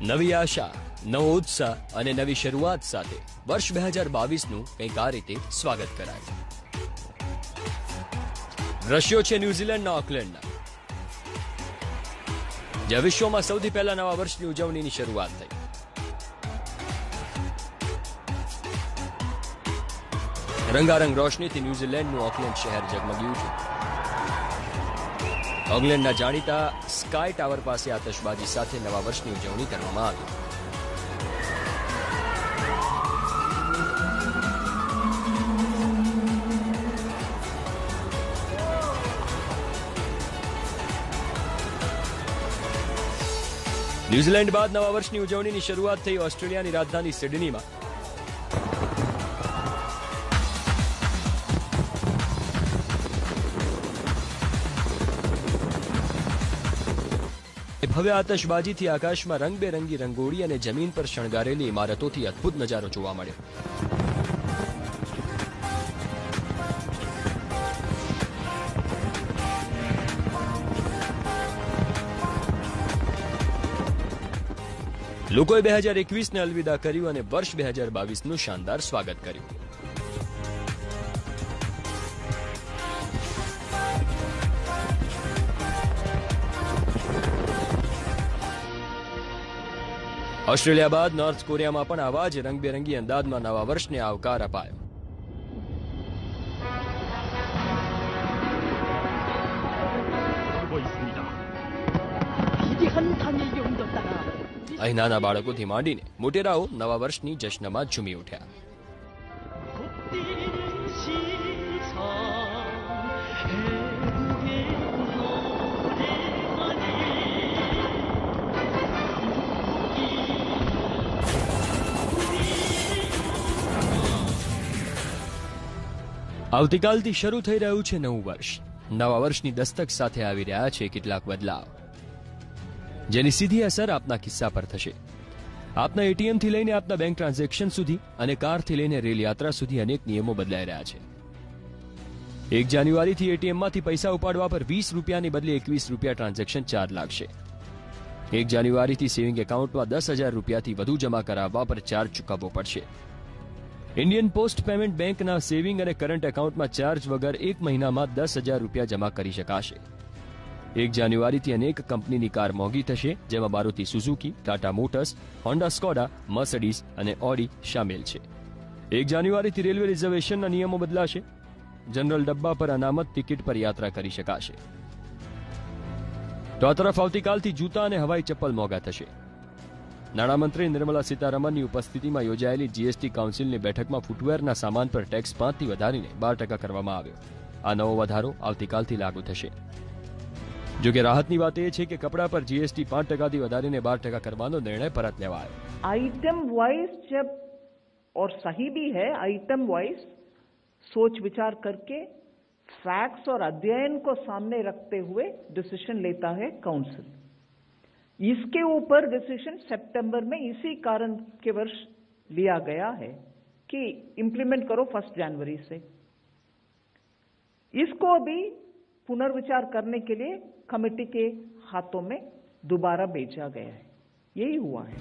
નવી આશા, નવો ઉત્સાહ અને નવી શરૂઆત સાથે વર્ષ 2022નું કંઈક આ રીતે સ્વાગત કરાય. દ્રશ્યો છે ન્યુઝીલેન્ડના ઓકલેન્ડના, જ્યાં વિશ્વમાં સૌથી પહેલા નવા વર્ષની ઉજવણીની શરૂઆત થઈ. રંગારંગ રોશનીથી ન્યુઝીલેન્ડનું ઓકલેન્ડ શહેર ઝગમગ્યું છે. ઓકલેન્ડના જાણીતા સ્કાય ટાવર પાસે આતશબાજી સાથે નવા વર્ષની ઉજવણી કરવામાં આવી. ન્યુઝીલેન્ડ બાદ નવા વર્ષની ઉજવણીની શરૂઆત થઈ ઓસ્ટ્રેલિયાની રાજધાની સિડનીમાં. ભવ્ય આતશબાજીથી આકાશમાં રંગબેરંગી રંગોળી અને જમીન પર શણગારેલી ઇમારતોથી અદભુત નજારો જોવા મળ્યો. લોકોએ 2021ને અલવિદા કર્યું અને વર્ષ 2022નું શાનદાર સ્વાગત કર્યું. ઓસ્ટ્રેલિયા બાદ નોર્થ કોરિયામાં પણ આવા જ રંગબેરંગી અંદાજમાં નવા વર્ષને આવકાર અપાયો. અહીં નાના બાળકોથી માંડીને મોટેરાઓ નવા વર્ષની જશ્નમાં ઝૂમી ઉઠ્યા. આવતીકાલથી શરૂ થઈ રહ્યું છે નવું વર્ષ. નવા વર્ષની દસ્તક સાથે આવી રહ્યા છે કેટલાક બદલાવ, જેની સીધી અસર આપના ખિસ્સા પર થશે. આપના એટીએમથી લઈને આપના બેંક ટ્રાન્ઝેક્શન સુધી અને કારથી લઈને રેલ યાત્રા સુધી અનેક નિયમો બદલાઈ રહ્યા છે. 1 જાન્યુઆરીથી એટીએમમાંથી પૈસા ઉપાડવા પર 20 રૂપિયાની બદલે 21 રૂપિયા ટ્રાન્ઝેક્શન ચાર્જ લાગશે. 1 જાન્યુઆરીથી સેવિંગ એકાઉન્ટમાં 10,000 રૂપિયાથી વધુ જમા કરાવવા પર ચાર્જ ચૂકવવો પડશે. ઇન્ડિયન પોસ્ટ પેમેન્ટ બેંકના સેવિંગ અને કરંટ એકાઉન્ટમાં ચાર્જ વગર 1 મહિનામાં 10,000 રૂપિયા જમા કરી શકાશે. 1 જાન્યુઆરીથી અનેક કંપનીની કાર મોંઘી થશે, જેમાં Maruti Suzuki, Tata motors, Honda Skoda, Mercedes અને ઓડી શામેલ છે. 1 જાન્યુઆરીથી રેલવે રિઝર્વેશનના નિયમો બદલાશે. જનરલ ડબ્બા પર અનામત ટિકિટ પર યાત્રા કરી શકાશે. તો આ તરફ આવતીકાલથી જૂતા અને હવાઈ ચપ્પલ મોંઘા થશે. નાણામંત્રી નિર્મલા સીતારમણની ઉપસ્થિતિમાં યોજાયેલી જીએસટી કાઉન્સિલની બેઠકમાં ફૂટવેરના સામાન પર ટેક્સ 5થી વધારીને 12% કરવામાં આવ્યો. આ નવો વધારો આવતીકાલથી લાગુ થશે. જોકે રાહતની વાત એ છે કે કપડા પર जीएसटी 5%થી વધારીને 12% કરવાનો નિર્ણય પરત લેવાયો. आइटम वाइज जब और सही भी है, आइटम वाइज सोच विचार करके फैक्ट्स और अध्ययन को सामने रखते हुए डिसीजन लेता है काउंसिल. इसके ऊपर डिसीजन सितंबर में इसी कारण के वर्ष लिया गया है कि इंप्लीमेंट करो 1 जनवरी से. इसको अभी पुनर्विचार करने के लिए कमेटी के हाथों में दोबारा भेजा गया है. यही हुआ है.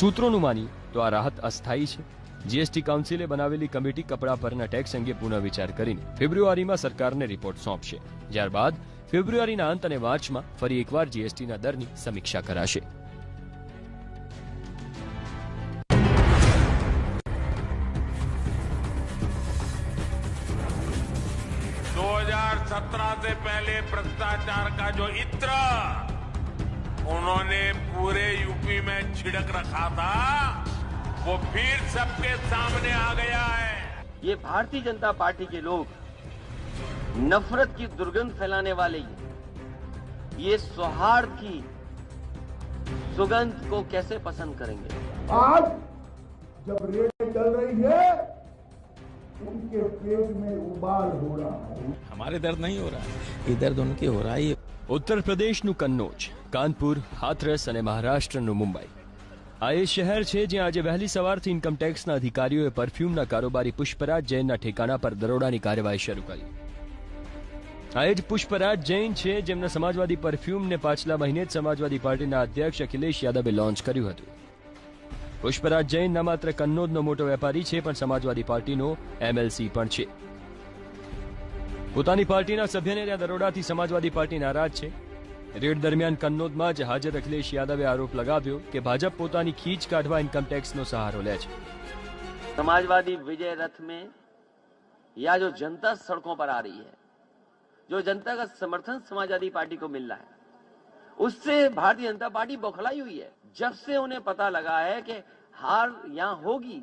સૂત્રોનું માની તો આ રાહત અસ્થાયી છે. જીએસટી કાઉન્સિલે બનાવેલી કમિટી કપડા પરના ટેક્સ અંગે પુનઃવિચાર કરીને ફેબ્રુઆરીમાં સરકારને રિપોર્ટ સોંપશે. ત્યારબાદ ફેબ્રુઆરીના અંત અને માર્ચમાં ફરી એકવાર જીએસટીના દરની સમીક્ષા કરાશે. से पहले भ्रष्टाचार का जो इत्र उन्होंने पूरे यूपी में छिड़क रखा था, वो फिर सबके सामने आ गया है. ये भारतीय जनता पार्टी के लोग नफरत की दुर्गंध फैलाने वाले ये सौहार्द की सुगंध को कैसे पसंद करेंगे? आज जब रेल चल रही है, उनके पेट में उबाल हो रहा है. हमारे दर्द नहीं हो रहा है, ये दर्द उनके हो रहा है. ઉત્તર પ્રદેશનું કન્નૌજ, કાનપુર, હાથરસ અને મહારાષ્ટ્રનું મુંબઈ. આ એ શહેર છે જ્યાં આજે વહેલી સવારથી ઇન્કમટેક્સના અધિકારીઓએ પરફ્યુમના કારોબારી પુષ્પરાજ જૈનના ઠેકાણા પર દરોડાની કાર્યવાહી શરૂ કરી. આ જ પુષ્પરાજ જૈન છે જેમના સમાજવાદી પરફ્યુમને પાછલા મહિને જ સમાજવાદી પાર્ટીના અધ્યક્ષ અખિલેશ યાદવે લોન્ચ કર્યું હતું. પુષ્પરાજ જૈન ન માત્ર કન્નોજનો મોટો વેપારી છે પણ સમાજવાદી પાર્ટીનો એમએલસી પણ છે. પોતાની પાર્ટીના સભ્યને ત્યાં દરોડાથી સમાજવાદી પાર્ટી નારાજ છે. રેડ દરમિયાન કન્નોજમાં જ હાજર અખિલેશ યાદવે આરોપ લગાવ્યો કે ભાજપ પોતાની ખીચ કાઢવા ઇન્કમટેક્સનો સહારો લે છે. समाजवादी विजय रथ में या जो जनता सड़कों पर आ रही है, जो जनता का समर्थन समाजवादी पार्टी को मिल रहा है, उससे भारतीय जनता पार्टी बौखलाई हुई है. जब से उन्हें पता लगा है कि हार यहां होगी,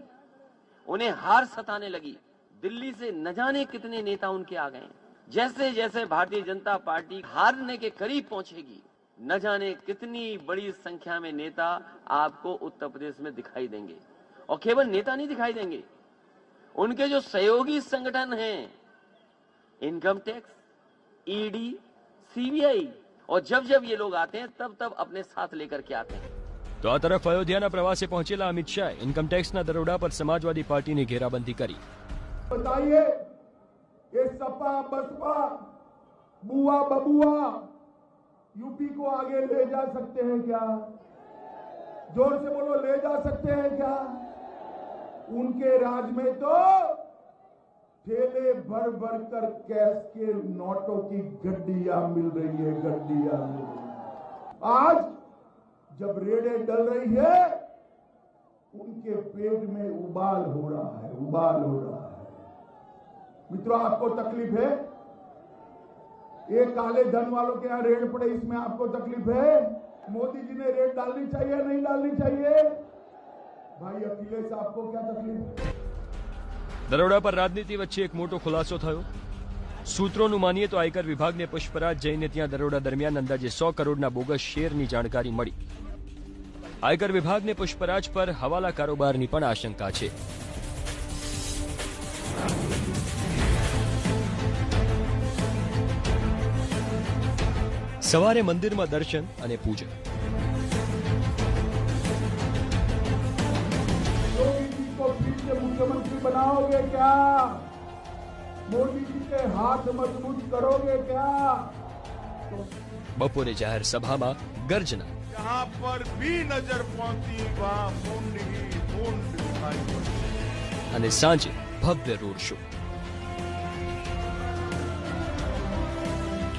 उन्हें हार सताने लगी. दिल्ली से न जाने कितने नेता उनके आ गए. जैसे जैसे भारतीय जनता पार्टी हारने के करीब पहुंचेगी, न जाने कितनी बड़ी संख्या में नेता आपको उत्तर प्रदेश में दिखाई देंगे. और केवल नेता नहीं दिखाई देंगे, उनके जो सहयोगी संगठन हैं, इनकम टैक्स, ईडी, सीबीआई, और जब जब ये लोग आते हैं तब तब अपने साथ लेकर के आते हैं. તો આ તરફ અયોધ્યાના પ્રવાસે પહોંચેલા અમિત શાહે ઇન્કમટેક્સના દરોડા પર સમાજવાદી પાર્ટીની ઘેરાબંધી કરી. बताइए ये सपा बसपा बुआ बबुआ यूपी को आगे ले जा सकते हैं क्या? जोर से बोलो, ले जा सकते हैं क्या? उनके राज में तो ठेले भर भर कर कैश के नोटों की गड्डियां मिल रही है, गड्डियां मिल रही है. आज जब रेडें डल रही है, उनके पेट में उबाल हो रहा है, उबाल हो रहा है. मित्रों, आपको तकलीफ है? ये काले धन वालों के यहाँ रेड पड़े, इसमें आपको तकलीफ है? मोदी जी ने रेड डालनी चाहिए नहीं डालनी चाहिए? भाई अखिलेश, आपको क्या तकलीफ? દરોડા પર રાજનીતિ વચ્ચે એક મોટો ખુલાસો થયો. સૂત્રોનું માનીએ તો આયકર વિભાગને પુષ્પરાજ જૈને ત્યાં દરોડા દરમિયાન અંદાજે 100 કરોડના બોગસ શેરની જાણકારી મળી. આયકર વિભાગને પુષ્પરાજ પર હવાલા કારોબારની પણ આશંકા છે. સવારે મંદિરમાં દર્શન અને પૂજન. योगी जी को फिर से मुख्यमंत्री बनाओगे क्या? मोदी जी के हाथ मजबूत करोगे क्या? બપોરે જાહેર સભામાં ગર્જના. जहाँ पर भी नजर पहुंची वहाँ मुंड ही मुंड दिखाई पड़ती. અને સાંજે ભવ્ય રોડ શો.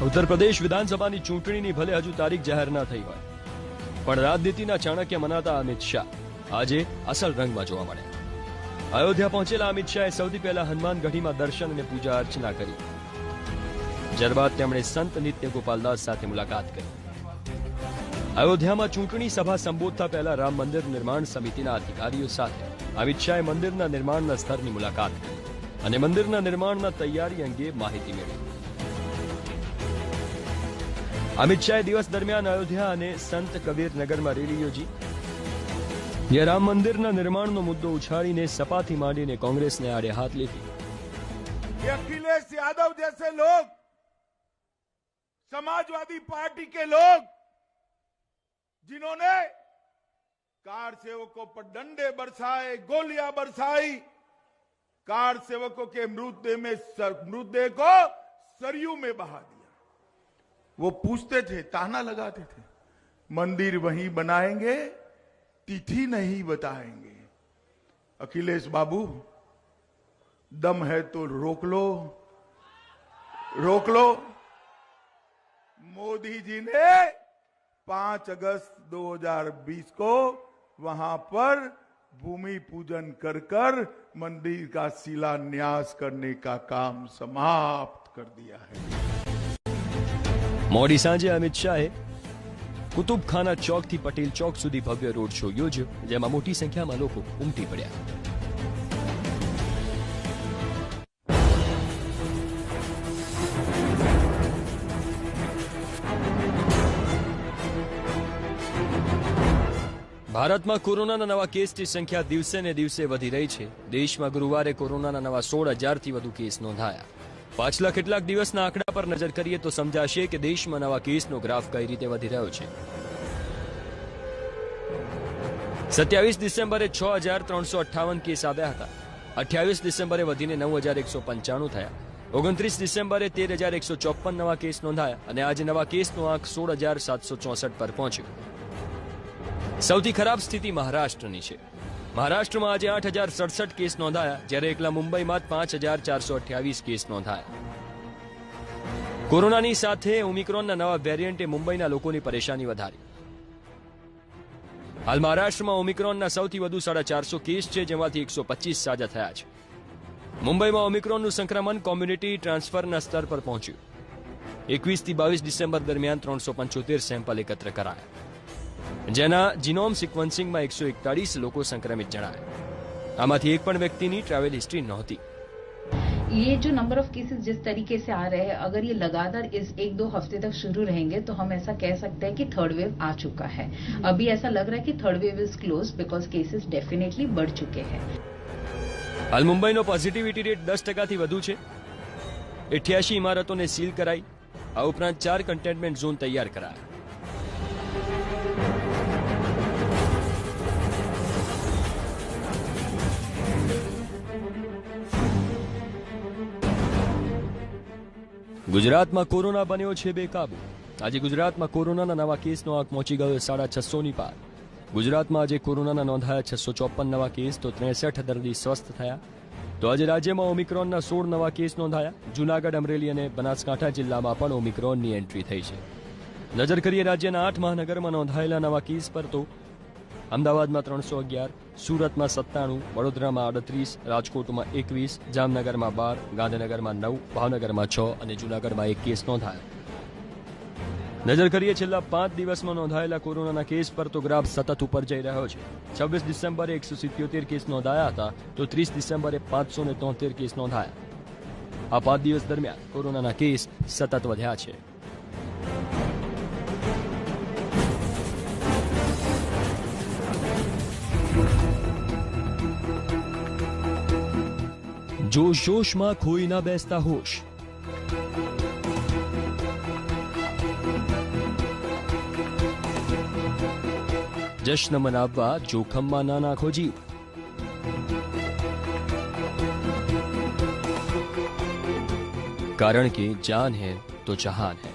ઉત્તર પ્રદેશ વિધાનસભાની ચૂંટણીની ભલે હજુ તારીખ જાહેર ના થઈ હોય, પણ રાજનીતિના ચાણક્ય મનાતા અમિત શાહ આજે અસલ રંગમાં જોવા મળ્યા. અયોધ્યા પહોંચેલા અમિત શાહે સૌથી પહેલા હનુમાનગઢીમાં દર્શન અને પૂજા અર્ચના કરી. ત્યારબાદ તેમણે સંત નિત્ય ગોપાલદાસ સાથે મુલાકાત કરી. અયોધ્યામાં ચૂંટણી સભા સંબોધતા પહેલા રામ મંદિર નિર્માણ સમિતિના અધિકારીઓ સાથે અમિત શાહે મંદિરના નિર્માણના સ્થળની મુલાકાત કરી અને મંદિરના નિર્માણના તૈયારી અંગે માહિતી મેળવી. અમિત શાહે દિવસ દરમિયાન અયોધ્યા અને સંત કબીર નગરમાં રેલી યોજી. જે રામ મંદિરના નિર્માણનો મુદ્દો ઉછાળીને સપાથી માંડીને કોંગ્રેસને આડે હાથ લીધી. ये अखिलेश यादव जैसे लोग, समाजवादी पार्टी के लोग, जिन्होंने कार सेवकों पर डंडे बरसाए, गोलियां बरसाई, कार सेवकों के मृतदेह को सरयू में बहा दिया. वो पूछते थे, ताना लगाते थे, मंदिर वहीं बनाएंगे, तिथि नहीं बताएंगे. अखिलेश बाबू, दम है तो रोक लो, रोक लो. मोदी जी ने 5 अगस्त 2020 को वहां पर भूमि पूजन कर मंदिर का शिलान्यास करने का काम समाप्त कर दिया है. મોડી સાંજે અમિત શાહે કુતુબખાના ચોકથી પટેલ ચોક સુધી ભવ્ય રોડ શો યોજ્યો, જેમાં મોટી સંખ્યામાં લોકો ઉમટી પડ્યા. ભારતમાં કોરોનાના નવા કેસની સંખ્યા દિવસે ને દિવસે વધી રહી છે. દેશમાં ગુરુવારે કોરોનાના નવા 16,000થી વધુ કેસ નોંધાયા. પાછલા કેટલાક દિવસના આંકડા પર નજર કરીએ તો સમજાશે કે દેશમાં નવા કેસનો ગ્રાફ કઈ રીતે વધી રહ્યો છે. 27 ડિસેમ્બરે 6,358 કેસ આવ્યા હતા. 28 ડિસેમ્બરે વધીને 9,195 થયા. 29 ડિસેમ્બરે 13,154 નવા કેસ નોંધાયા અને આજે નવા કેસનો આંક 16,764 પર પહોંચ્યો. સૌથી ખરાબ સ્થિતિ મહારાષ્ટ્રની છે. મહારાષ્ટ્રમાં આજે 8,067 કેસ નોંધાયા, જ્યારે એકલા મુંબઈમાં 5,428 કેસ નોંધાયા. કોરોનાની સાથે ઓમિક્રોનના નવા વેરિયન્ટે મુંબઈના લોકોની પરેશાની વધારી. હાલ મહારાષ્ટ્રમાં ઓમિક્રોનના સૌથી વધુ 450 કેસ છે, જેમાંથી 125 સાજા થયા છે. મુંબઈમાં ઓમિક્રોનનું સંક્રમણ કોમ્યુનિટી ટ્રાન્સફરના સ્તર પર પહોંચ્યું. 21 થી 22 ડિસેમ્બર દરમિયાન 375 સેમ્પલ એકત્ર કરાયા, જેના જીનોમ સિક્વન્સિંગમાં 141 લોકો સંક્રમિત જણાયા. આમાંથી એક પણ વ્યક્તિની ટ્રાવેલ હિસ્ટ્રી નહોતી. ये जो नंबर ऑफ केसेस जिस तरीके से आ रहे हैं, अगर ये लगातार इस 1-2 हफ्ते तक शुरू रहेंगे तो हम ऐसा कह सकते हैं कि थर्ड वेव आ चुका है. अभी ऐसा लग रहा है कि third wave is close because cases definitely बढ़ चुके हैं. હાલ મુંબઈનો પોઝિટિવિટી રેટ 10%થી વધુ છે. 88 ઇમારતોને સીલ કરાઈ. આ ઉપરાંત 4 કન્ટેનમેન્ટ ઝોન તૈયાર કરાયા. ગુજરાતમાં કોરોના બન્યો છે બેકાબુ. આજે ગુજરાતમાં કોરોનાના નવા કેસનો આંક પહોંચી ગયો 650ની પાર. ગુજરાતમાં આજે કોરોનાના નોંધાયા 654 નવા કેસ, તો 63 દર્દી સ્વસ્થ થયા. તો આજે રાજ્યમાં ઓમિક્રોનના 16 નવા કેસ નોંધાયા. જૂનાગઢ, અમરેલી અને બનાસકાંઠા જિલ્લામાં પણ ઓમિક્રોનની એન્ટ્રી થઈ છે. નજર કરીએ રાજ્યના 8 મહાનગરમાં નોંધાયેલા નવા કેસ પર, તો અમદાવાદમાં 311, સુરતમાં 97, વડોદરામાં 38, રાજકોટમાં 21, જામનગરમાં 12, ગાંધીનગરમાં 9, ભાવનગરમાં 6 અને જૂનાગઢમાં 1 કેસ નોંધાયા. નજર કરીએ છેલ્લા 5 દિવસમાં નોંધાયેલા કોરોનાના કેસ પર, તો ગ્રાફ સતત ઉપર જઈ રહ્યો છે. 26 ડિસેમ્બરે 177 કેસ નોંધાયા હતા, તો 30 ડિસેમ્બરે 573 કેસ નોંધાયા. આ 5 દિવસ દરમિયાન કોરોનાના કેસ સતત વધ્યા છે. જોશ જોશમાં ખોઈ ના બેસતા હોશ. જશ્ન મનાવવા જોખમમાં ના નાખો જીવ. કારણ કે જાન હૈ તો જહાન હૈ.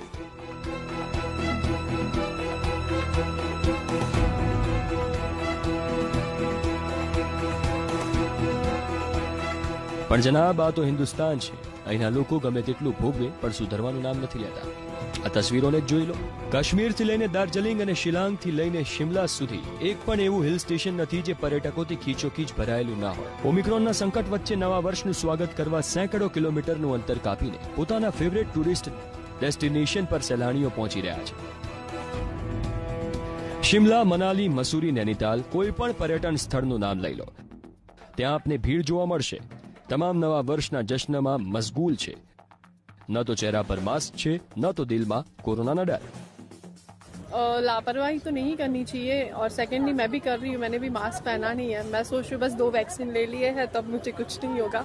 પણ જનાબ, આ તો હિન્દુસ્તાન છે. અહીંના લોકો ગમે તેટલું ભોગવે પણ સુધરવાનું નામ નથી લેતા. આ તસવીરોને જ જોઈ લો. કાશ્મીરથી લઈને દાર્જિલિંગ અને શિલાંગથી લઈને શિમલા સુધી એક પણ એવું હિલ સ્ટેશન નથી જે પર્યટકોથી ખીચોખીચ ભરાયેલું ના હોય. ઓમિક્રોનના સંકટ વચ્ચે નવા વર્ષનું સ્વાગત કરવા સેંકડો કિલોમીટરનું અંતર કાપીને પોતાના ફેવરેટ ટુરિસ્ટ ડેસ્ટિનેશન પર સહેલાણીઓ પહોંચી રહ્યા છે. શિમલા, મનાલી, મસૂરી, નૈનીતાલ, કોઈ પણ પર્યટન સ્થળનું નામ લઈ લો, ત્યાં આપને ભીડ જોવા મળશે. તમામ નવા વર્ષના જશ્નમાં મશગૂલ છે. ન તો ચહેરા પર માસ્ક છે, ન તો દિલમાં કોરોનાના डर. लापरवाही तो नहीं करनी चाहिए और सेकेंडली मैं भी कर रही हूँ, मैंने भी मास्क पहना नहीं है. मैं सोच रही हूँ बस 2 वैक्सीन ले लिए हैं तब मुझे कुछ नहीं होगा.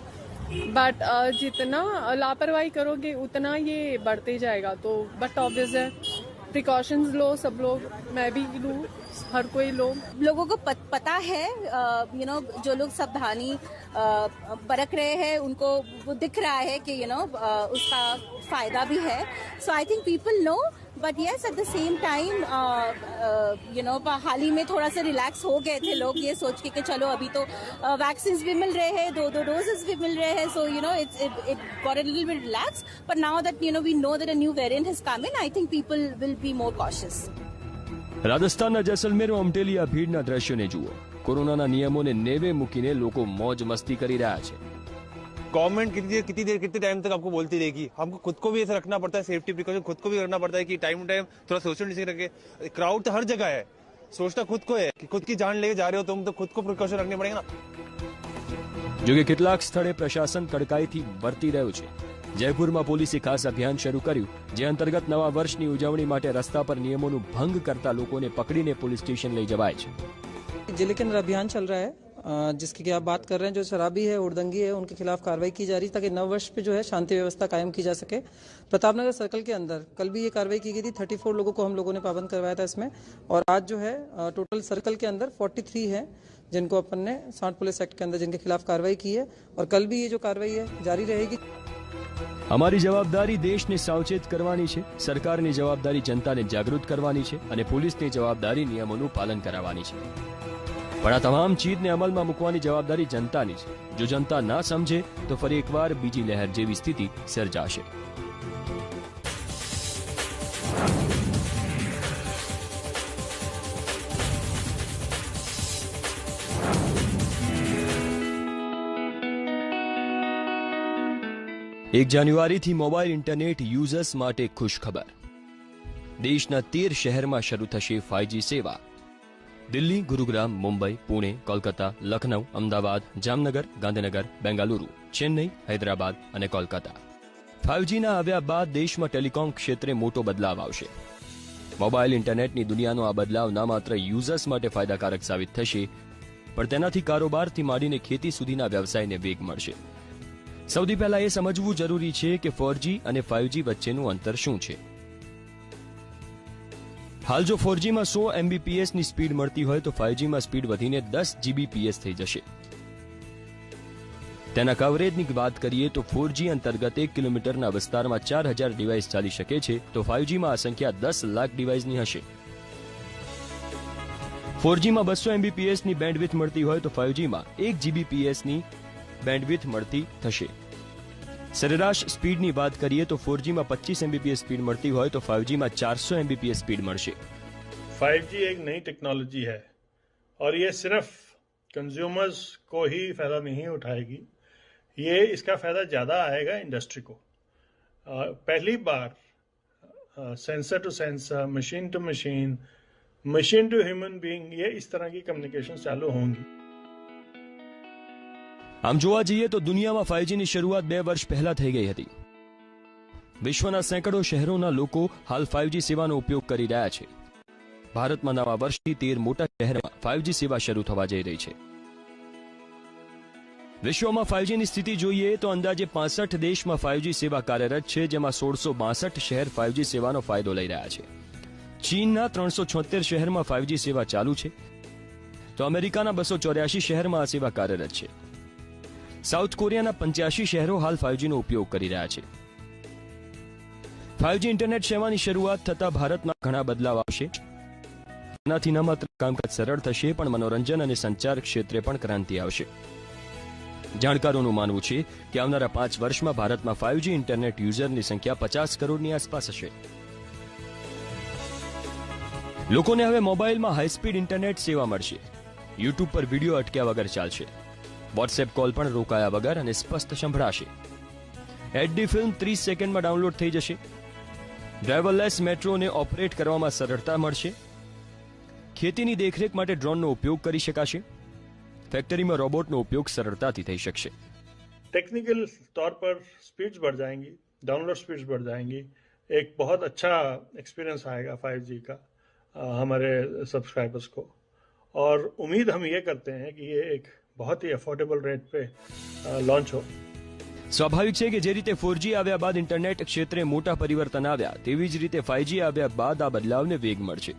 बट जितना लापरवाही करोगे उतना ये बढ़ते जाएगा. तो बट ऑब्वियस है प्रिकॉशंस लो सब लोग, मैं भी लूँ, हर कोई लोगों को पता है. जो लोग सावधानी बरत रहे हैं उनको वो दिख रहा है कि उसका फायदा भी है. So I think people know, but yes at the same time हाल ही में थोड़ा सा रिलैक्स हो गए थे लोग ये सोच के कि चलो अभी तो वैक्सीन भी मिल रहे हैं, 2 डोजेस भी मिल रहे हैं. सो it got a little bit relaxed, but now that we know that a new variant has come in, I think people will be more cautious. રાજસ્થાનના જેસલમેરમાં ઉમટેલી આ ભીડના દ્રશ્યોને જુઓ. કોરોનાના નિયમોને નેવે મૂકીને લોકો મોજ મસ્તી કરી રહ્યા છે. गवर्नमेंट कितनी देर कितने टाइम तक आपको बोलती रहेगी. हमको खुद को भी ऐसा रखना पड़ता है, सेफ्टी प्रिकॉशन खुद को भी करना पड़ता है कि टाइम टू टाइम थोड़ा सोशल डिस्टेंस रखे. क्राउड तो हर जगह है, सोचना खुद को है कि खुद की जान लेके जा रहे हो तुम तो खुद को प्रिकॉशन रखने पड़ेगा ना. જો કે કેટલાક સ્થળે પ્રશાસન કડકાઈથી વર્તી રહ્યું છે. જયપુરમાં પોલીસે ખાસ અભિયાન શરૂ કર્યું, જે અંતર્ગત નવા વર્ષની ઉજવણી માટે રસ્તા પર નિયમોનું ભંગ કરતા લોકોને પકડીને પોલીસ સ્ટેશન લઈ જવાય છે. जिले के अंदर अभियान चल रहा है जिसकी कि आप बात कर रहे हैं. जो शराबी है, हुड़दंगी है, उनके खिलाफ कार्रवाई की जा रही है ताकि नव वर्ष पे जो है शांति व्यवस्था कायम की जा सके. प्रतापनगर सर्कल के अंदर कल भी ये कार्रवाई की गई थी. 34 लोगों को हम लोगों ने पाबंद करवाया था इसमें. और आज जो है टोटल सर्कल के अंदर 43 है जिनको अपन ने 60 पुलिस एक्ट के अंदर जिनके खिलाफ कार्रवाई की है. और कल भी ये जो कार्रवाई है जारी रहेगी. અમારી જવાબદારી દેશને સાવચેત કરવાની છે, સરકારની જવાબદારી જનતાને જાગૃત કરવાની છે અને પોલીસની જવાબદારી નિયમોનું પાલન કરાવવાની છે. પણ આ તમામ ચીજને અમલમાં મૂકવાની જવાબદારી જનતાની છે. જો જનતા ના સમજે તો ફરી એકવાર બીજી લહેર જેવી સ્થિતિ સર્જાશે. એક જાન્યુઆરીથી મોબાઈલ ઇન્ટરનેટ યુઝર્સ માટે ખુશ ખબર. દેશના 13 શહેરમાં શરૂ થશે 5G સેવા. દિલ્હી, ગુરુગ્રામ, મુંબઈ, પુણે, કોલકાતા, લખનઉ, અમદાવાદ, જામનગર, ગાંધીનગર, બેંગાલુરુ, ચેન્નઈ, હૈદરાબાદ અને કોલકાતા. 5Gના આવ્યા બાદ દેશમાં ટેલિકોમ ક્ષેત્રે મોટો બદલાવ આવશે. મોબાઈલ ઇન્ટરનેટની દુનિયાનો આ બદલાવ ના માત્ર યુઝર્સ માટે ફાયદાકારક સાબિત થશે, પણ તેનાથી કારોબારથી માંડીને ખેતી સુધીના વ્યવસાયને વેગ મળશે. સૌથી પહેલા એ સમજવું જરૂરી છે કે 4G અને 5G વચ્ચેનું અંતર શું છે. હાલ જો 4Gમાં 100 Mbps ની સ્પીડ મળતી હોય તો 5Gમાં સ્પીડ વધીને 10 Gbps થઈ જશે. તેના કવરેજની વાત કરીએ તો 4G અંતર્ગત 1 કિલોમીટરના વિસ્તારમાં 4000 ડિવાઇસ ચાલી શકે છે, તો 5Gમાં આ સંખ્યા 10 લાખ ડિવાઇસની હશે. 4Gમાં 200 Mbps ની બેન્ડવિડ્થ મળતી હોય તો 5Gમાં 1 Gbps ની બેન્ડવિડ્થ મળતી થશે. સરેરાશ સ્પીડની વાત કરીએ તો 4Gમાં 25 Mbps સ્પીડ મળતી હોય તો 5Gમાં 400 Mbps स्पीड મળશે. 5G एक नई टेक्नोलॉजी है और ये सिर्फ कंज्यूमर्स को ही फायदा नहीं उठाएगी, ये इसका फायदा ज़्यादा आएगा इंडस्ट्री को. पहली बार sensor to sensor, machine to machine to human being, ये इस तरह की कम्युनिकेशन चालू होंगी. આમ જોવા જઈએ તો દુનિયામાં 5Gની શરૂઆત 2 વર્ષ પહેલા થઈ ગઈ હતી. વિશ્વના સેંકડો શહેરોના લોકો હાલ 5G સેવાનો ઉપયોગ કરી રહ્યા છે. ભારતમાં નવા વર્ષથી 13 મોટા શહેરોમાં 5G સેવા શરૂ થવા જઈ રહી છે. વિશ્વમાં 5Gની સ્થિતિ જોઈએ તો અંદાજે 65 દેશમાં 5G સેવા કાર્યરત છે, જેમાં 1662 શહેર 5G સેવાનો ફાયદો લઈ રહ્યા છે. ચીનના 376 શહેરમાં 5G સેવા ચાલુ છે, તો અમેરિકાના 284 શહેરમાં આ સેવા કાર્યરત છે. સાઉથ કોરિયાના 85 શહેરો હાલ 5Gનો ઉપયોગ કરી રહ્યા છે. 5G ઇન્ટરનેટ સેવાની શરૂઆત થતા ભારતમાં ઘણા બદલાવ આવશે. તેનાથી ન માત્ર કામકાજ સરળ થશે, પણ મનોરંજન અને સંચાર ક્ષેત્રે પણ ક્રાંતિ આવશે. જાણકારોનું માનવું છે કે આવનારા 5 વર્ષમાં ભારતમાં 5G ઇન્ટરનેટ યુઝરની સંખ્યા 50 કરોડની આસપાસ હશે. લોકોને હવે મોબાઈલમાં હાઈસ્પીડ ઇન્ટરનેટ સેવા મળશે. યુટ્યુબ પર વિડીયો અટક્યા વગર ચાલશે. વોટ્સએપ કોલ પણ રોકાયા વગર અને સ્પષ્ટ સંભળાશે. HD ફિલ્મ 30 સેકન્ડમાં ડાઉનલોડ થઈ જશે. ડ્રાઈવરલેસ મેટ્રોને ઓપરેટ કરવામાં સરળતા મળશે. ખેતીની દેખરેખ માટે ડ્રોનનો ઉપયોગ કરી શકાશે. ફેક્ટરીમાં રોબોટનો ઉપયોગ સરળતાથી થઈ શકશે. टेक्निकल तौर पर स्पीड्स बढ़ जाएंगी, डाउनलोड स्पीड्स बढ़ जाएंगी. एक बहुत अच्छा एक्सपीरियंस आएगा 5G का हमारे सब्सक्राइबर्स को, और उम्मीद हम ये करते हैं कि ये एक बहुत ही अफोर्डेबल रेट पे लॉन्च हो. સ્વાભાવિક છે કે જે રીતે 4G આવ્યા બાદ ઇન્ટરનેટ ક્ષેત્રે મોટા પરિવર્તન આવ્યા, તેવી જ રીતે 5G આવ્યા બાદ આ બદલાવને વેગ મળશે.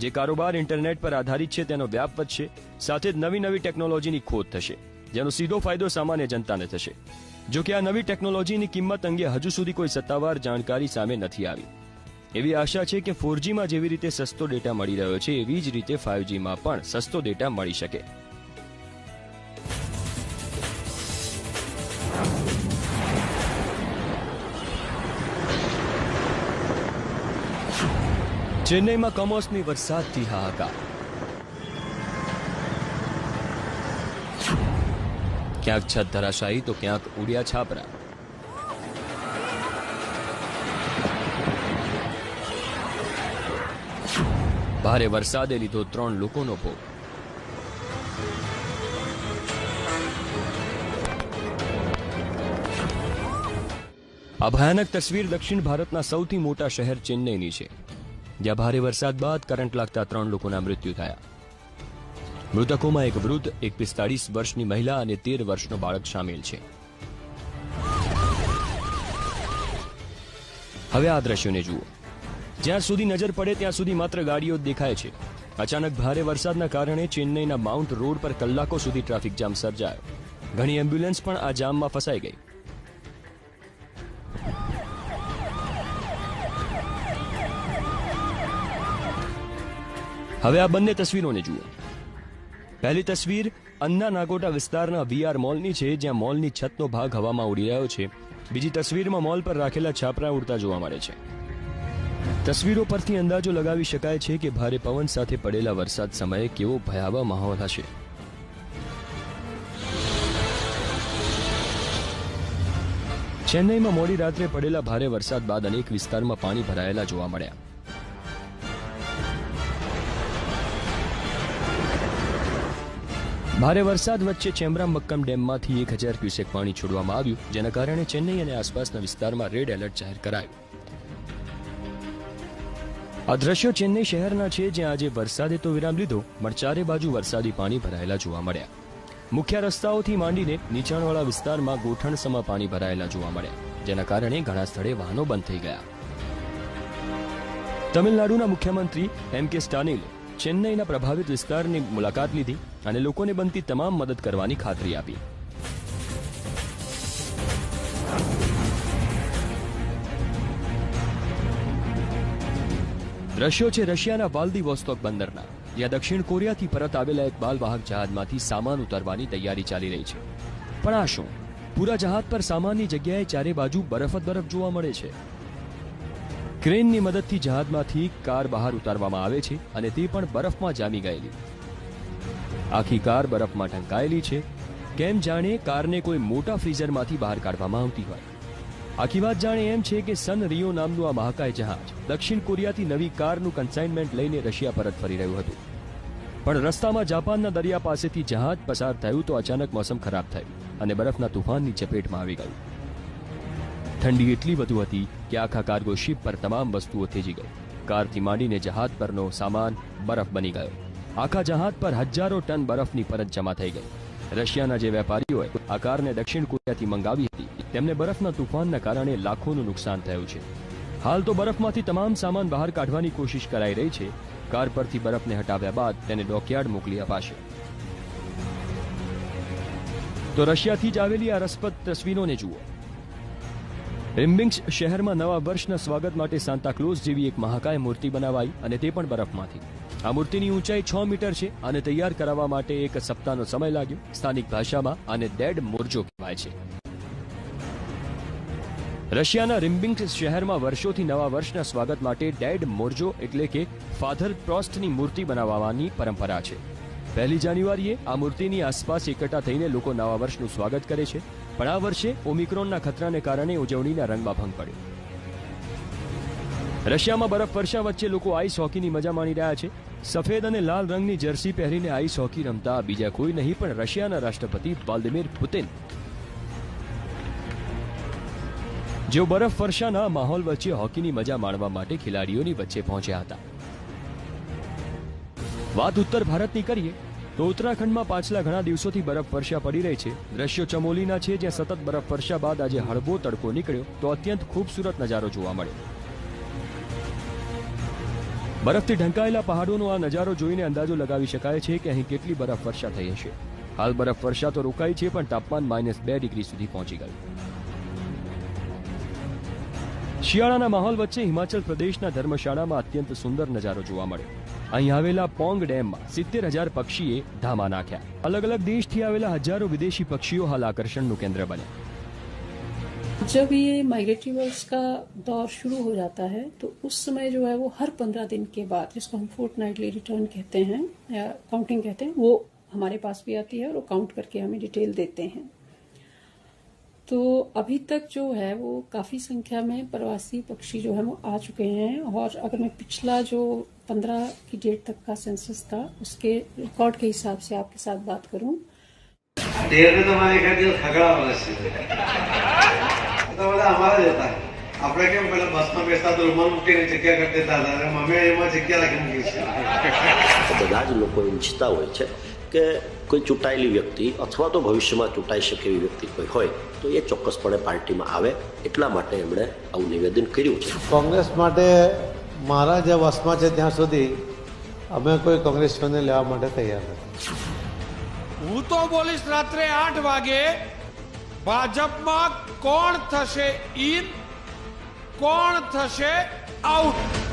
જે કારોબાર ઇન્ટરનેટ પર આધારિત છે તેનો વ્યાપ વધશે, સાથે જ નવી ટેકનોલોજીની ખોજ થશે, જેનો સીધો ફાયદો સામાન્ય જનતાને થશે. જો કે આ નવી ટેકનોલોજીની કિંમત અંગે હજુ સુધી કોઈ સત્તાવાર જાણકારી સામે નથી આવી. એવી આશા છે કે 4Gમાં જેવી રીતે સસ્તો ડેટા મળી રહ્યો છે, એવી જ રીતે 5Gમાં પણ સસ્તો ડેટા મળી શકે. ચેન્નઈમાં કમોસમી વરસાદથી હાહાકાર. ક્યાંક છત ધરાશાયી તો ક્યાંક ઉડ્યા છાપરા. ભારે વરસાદે લીધો 3 લોકોનો ભોગ. આ ભયાનક તસવીર દક્ષિણ ભારતના સૌથી મોટા શહેર ચેન્નઈની છે, જ્યાં ભારે વરસાદ બાદ કરંટ લાગતા 3 લોકોના મૃત્યુ થયા. મૃતકોમાં એક વૃદ્ધ, એક 45 વર્ષની મહિલા અને 13 વર્ષનો બાળક સામેલ છે. હવે આ દ્રશ્યોને જુઓ. જ્યાં સુધી નજર પડે ત્યાં સુધી માત્ર ગાડીઓ જ દેખાય છે. અચાનક ભારે વરસાદના કારણે ચેન્નઈના માઉન્ટ રોડ પર કલાકો સુધી ટ્રાફિક જામ સર્જાયો. ઘણી એમ્બ્યુલન્સ પણ આ જામમાં ફસાઈ ગઈ. હવે આ બંને તસવીરોને જુઓ. પહેલી તસવીર અન્ના નાગોટા વિસ્તારના VR મોલની છે, જ્યાં મોલની છતનો ભાગ હવામાં ઉડી રહ્યો છે. બીજી તસવીરમાં મોલ પર રાખેલા છાપરા ઉડતા જોવા મળે છે. તસવીરો પરથી અંદાજો લગાવી શકાય છે કે ભારે પવન સાથે પડેલા વરસાદ સમયે કેવો ભયાવહ માહોલ હશે. ચેન્નઈમાં મોડી રાત્રે પડેલા ભારે વરસાદ બાદ અનેક વિસ્તારમાં પાણી ભરાયેલા જોવા મળ્યા. ભારે વરસાદ વચ્ચે ચેમ્બ્રામબક્કમ ડેમમાંથી 1000 ક્યુસેક પાણી છોડવામાં આવ્યું, જેના કારણે ચેન્નઈ અને આસપાસના વિસ્તારમાં રેડ એલર્ટ જાહેર કરાયું. આ દ્રશ્યો ચેન્નઈ શહેરના છે, જ્યાં આજે વરસાદે તો વિરામ લીધો, પણ ચારે બાજુ વરસાદી પાણી ભરાયેલા જોવા મળ્યા. મુખ્ય રસ્તાઓથી માંડીને નીચાણવાળા વિસ્તારમાં ગોઠણસમા પાણી ભરાયેલા જોવા મળ્યા, જેના કારણે ઘણા સ્થળે વાહનો બંધ થઈ ગયા. તમિલનાડુના મુખ્યમંત્રી M.K. સ્ટાલિને ચેન્નઈના પ્રભાવિત વિસ્તારની મુલાકાત લીધી અને લોકોને બનતી તમામ મદદ કરવાની ખાતરી આપી. દ્રશ્યો છે રશિયાના વાલ્દિવોસ્તોક બંદરના, જ્યાં દક્ષિણ કોરિયાથી પરત આવેલા એક માલવાહક જહાજમાંથી સામાન ઉતારવાની તૈયારી ચાલી રહી છે. પણ આ શું? પૂરા જહાજ પર સામાનની જગ્યાએ ચારે બાજુ બરફ જ બરફ જોવા મળે છે. ક્રેનની મદદથી જહાજમાંથી કાર બહાર ઉતારવામાં આવે છે અને તે પણ બરફમાં જામી ગયેલી. આખી કાર બરફમાં ઢંકાયેલી છે, કેમ જાણે કારને કોઈ મોટા ફ્રીઝરમાંથી બહાર કાઢવામાં આવતી હોય. આખી વાત જાણે એમ છે કે સન રિયો નામનું આ મહાકાય જહાજ દક્ષિણ કોરિયાથી નવી કારનું કન્સાઇનમેન્ટ લઈને રશિયા પરત ફરી રહ્યું હતું. પણ રસ્તામાં જાપાનના દરિયા પાસેથી જહાજ પસાર થયું તો અચાનક મોસમ ખરાબ થયું અને બરફના તુફાનની ચપેટમાં આવી ગયું. ઠંડી એટલી વધુ હતી કે આખા કાર્ગો શિપ પર તમામ વસ્તુઓ થેજી ગઈ. કારથી માંડીને જહાજ પરનો સામાન બરફ બની ગયો. આખા જહાજ પર હજારો ટન બરફની પરત જમા થઈ ગઈ. રશિયાના જે વેપારીઓએ આ કારને દક્ષિણ કોરિયાથી મંગાવી હતી, તેમને બરફના તુફાનના કારણે લાખોનું નુકસાન થયું છે. હાલ તો બરફમાંથી તમામ સામાન બહાર કાઢવાની કોશિશ કરાઈ રહી છે. કાર પરથી બરફને હટાવ્યા બાદ તેને ડોકયાર્ડ મોકલી અપાશે. તો રશિયાથી જ આવેલી આ રસપ્રદ તસવીરોને જુઓ. રિમ્બિંગ્સ શહેરમાં નવા વર્ષના સ્વાગત માટે સાન્તાક્લોઝ જેવી એક મહાકાય મૂર્તિ બનાવાઈ અને તે પણ બરફમાંથી. આ મૂર્તિની ઊંચાઈ 6 મીટર છે અને તૈયાર કરાવવા માટે 1 સપ્તાહનો સમય લાગ્યો. સ્થાનિક ભાષામાં આને ડેડ મોર્જો કહેવાય છે. રશિયાના રિમ્બિંગ્સ શહેરમાં વર્ષોથી નવા વર્ષના સ્વાગત માટે ડેડ મોર્જો એટલે કે ફાધર પ્રોસ્ટની મૂર્તિ બનાવવાની પરંપરા છે. 1 જાન્યુઆરીએ આ મૂર્તિની આસપાસ એકઠા થઈને લોકો નવા વર્ષનું સ્વાગત કરે છે. પણ આ વર્ષે ઓમિક્રોનના ખતરાને કારણે ઉજવણીના રંગમાં ભંગ પડ્યો. રશિયામાં બરફવર્ષા વચ્ચે લોકો આઈસ હોકીની મજા માણી રહ્યા છે. સફેદ અને લાલ રંગની જર્સી પહેરીને આઈસ હોકી રમતા બીજા કોઈ નહીં પણ રશિયાના રાષ્ટ્રપતિ વ્લાદિમીર પુતિન, જેઓ બરફવર્ષાના માહોલ વચ્ચે હોકીની મજા માણવા માટે ખેલાડીઓની વચ્ચે પહોંચ્યા હતા. વાત ઉત્તર ભારતની કરીએ તો ઉત્તરાખંડમાં પાછલા ઘણા દિવસોથી બરફવર્ષા પડી રહી છે. દ્રશ્યો ચમોલીના છે, જ્યાં સતત બરફવર્ષા બાદ આજે હળવો તડકો નીકળ્યો તો અત્યંત ખૂબસૂરત નજારો જોવા મળ્યો. બરફથી ઢંકાયેલા પહાડોનો આ નજારો જોઈને અંદાજો લગાવી શકાય છે કે અહીં કેટલી બરફવર્ષા થઈ હશે. હાલ બરફવર્ષા તો રોકાઈ છે, પણ તાપમાન -2 ડિગ્રી સુધી પહોંચી ગયું. શિયાળાના માહોલ વચ્ચે હિમાચલ પ્રદેશના ધર્મશાળામાં અત્યંત સુંદર નજારો જોવા મળ્યો. અહીં આવેલા પોંગ ડેમમાં 70,000 પક્ષીએ ધામા નાખ્યા. અલગ અલગ દેશથી આવેલા હજારો વિદેશી પક્ષીઓ હાલ આકર્ષણનું કેન્દ્ર બન્યા. जब ये माइग्रेटरी बर्ड्स का दौर शुरू हो जाता है तो उस समय जो है वो हर 15 दिन के बाद, जिसको हम फोर्टनाइटली रिटर्न कहते हैं या काउंटिंग कहते हैं, वो हमारे पास भी आती है और वो काउंट करके हमें डिटेल देते हैं. तो अभी तक जो है वो काफ़ी संख्या में प्रवासी पक्षी जो है वो आ चुके हैं. और अगर मैं पिछला जो 15 की डेट तक का सेंसस था उसके रिकॉर्ड के हिसाब से आपके साथ बात करूं तो બધા અમારા જ હતા. આપણે કેમ પેલા બસમાં બેસતા તો રૂમાલ મૂકીને જગ્યા કરી દેતા હતા અને અમે એમાં જગ્યા રાખી મૂકી છે. બધા જ લોકો ઈચ્છતા હોય છે કે કોઈ ચૂંટાયેલી વ્યક્તિ અથવા તો ભવિષ્યમાં ચૂંટાઈ શકે એવી વ્યક્તિ કોઈ હોય તો એ ચોક્કસપણે પાર્ટીમાં આવે. એટલા માટે એમણે આવું નિવેદન કર્યું છે. કોંગ્રેસ માટે મારા જે વસમાં છે ત્યાં સુધી અમે કોઈ કોંગ્રેસીઓને લેવા માટે તૈયાર નથી. હું તો બોલીશ રાત્રે 8 વાગે ભાજપમાં કોણ થશે ઇન, કોણ થશે આઉટ.